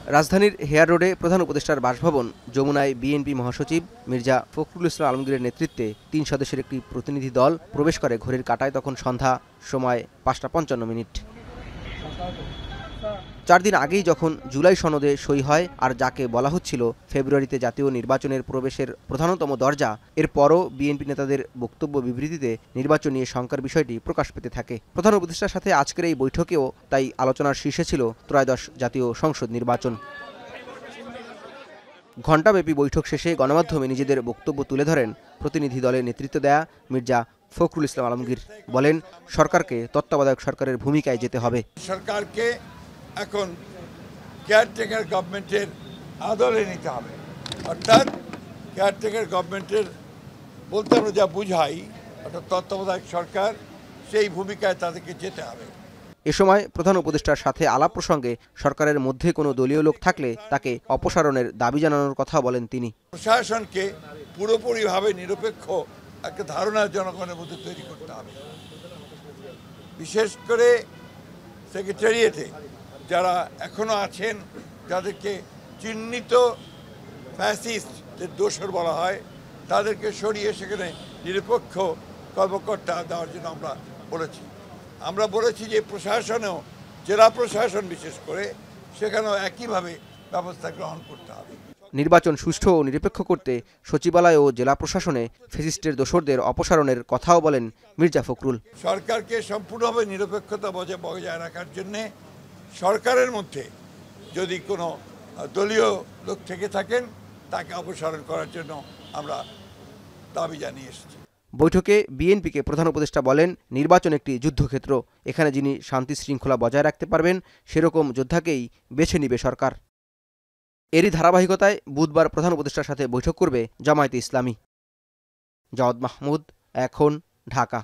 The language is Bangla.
রাজধানীর হেয়ার রোডে প্রধান উপদেষ্টার বাসভবন যমুনায় বিএনপি মহাসচিব মির্জা ফখরুল ইসলাম আলমগীরের নেতৃত্বে ৩ সদস্যের একটি প্রতিনিধি দল প্রবেশ করে। ঘড়ির কাঁটায় তখন সন্ধ্যা, সময় ৫টা ৫৫। ৪ দিন আগেই যখন জুলাই সনদে সই হয় আর যাকে বলা হচ্ছিল ফেব্রুয়ারিতে জাতীয় নির্বাচনের প্রবেশের প্রধানতম দরজা, এরপরও বিএনপি নেতাদের বক্তব্য বিবৃতিতে নির্বাচন নিয়ে শঙ্কার বিষয়টি প্রকাশ পেতে থাকে। প্রধান উপদেষ্টার সাথে আজকের এই বৈঠকেও তাই আলোচনার শীর্ষে ছিল ত্রয়োদশ জাতীয় সংসদ নির্বাচন। ঘণ্টাব্যাপী বৈঠক শেষে গণমাধ্যমে নিজেদের বক্তব্য তুলে ধরেন প্রতিনিধি দলের নেতৃত্ব দেয়া মির্জা ফখরুল ইসলাম আলমগীর। বলেন, সরকারকে তত্ত্বাবধায়ক সরকারের ভূমিকায় যেতে হবে। সরকারকে এখন কেয়ারটেকার গভর্নমেন্টের আদলে নিতে হবে, অর্থাৎ কেয়ারটেকার গভর্নমেন্টের বলতে আমরা যা বুঝাই, অর্থাৎ তত্ত্বাবধায়ক সরকার, সেই ভূমিকায় তাদেরকে যেতে হবে। এ সময় প্রধান উপদেষ্টার সাথে আলাপ প্রসঙ্গে সরকারের মধ্যে কোনো দলীয় লোক থাকলে তাকে অপসারণের দাবি জানানোর কথা বলেন তিনি। প্রশাসনকে পুরোপুরিভাবে নিরপেক্ষ একটা ধারণা জনগণের মধ্যে তৈরি করতে হবে। বিশেষ করে সেক্রেটারিয়েটে যারা এখনো আছেন, যাদেরকে চিহ্নিত ফ্যাসিস্টদের দোসর বলা হয়, তাদেরকে সরিয়ে সেখানে নিরপেক্ষ কর্মকর্তা দেওয়ার জন্য আমরা বলেছি যে প্রশাসনেও, জেলা প্রশাসন বিশেষ করে, সেখানেও একইভাবে ব্যবস্থা গ্রহণ করতে হবে। নির্বাচন সুষ্ঠু ও নিরপেক্ষ করতে সচিবালয় ও জেলা প্রশাসনে ফ্যাসিস্টের দোসরদের অপসারণের কথাও বলেন মির্জা ফখরুল। সরকারকে সম্পূর্ণভাবে নিরপেক্ষতা বজায় রাখার জন্য সরকারের মধ্যে যদি কোনো দলীয় লোক থেকে থাকেন, তাকে অপসারণ করার জন্য আমরা দাবি জানিয়ে এসেছি। বৈঠকে বিএনপিকে প্রধান উপদেষ্টা বলেন, নির্বাচন একটি যুদ্ধক্ষেত্র, এখানে যিনি শান্তি শৃঙ্খলা বজায় রাখতে পারবেন সেরকম যোদ্ধাকেই বেছে নিবে সরকার। এরই ধারাবাহিকতায় বুধবার প্রধান উপদেষ্টার সাথে বৈঠক করবে জামায়াতে ইসলামী। জাওয়াদ মাহমুদ, এখন, ঢাকা।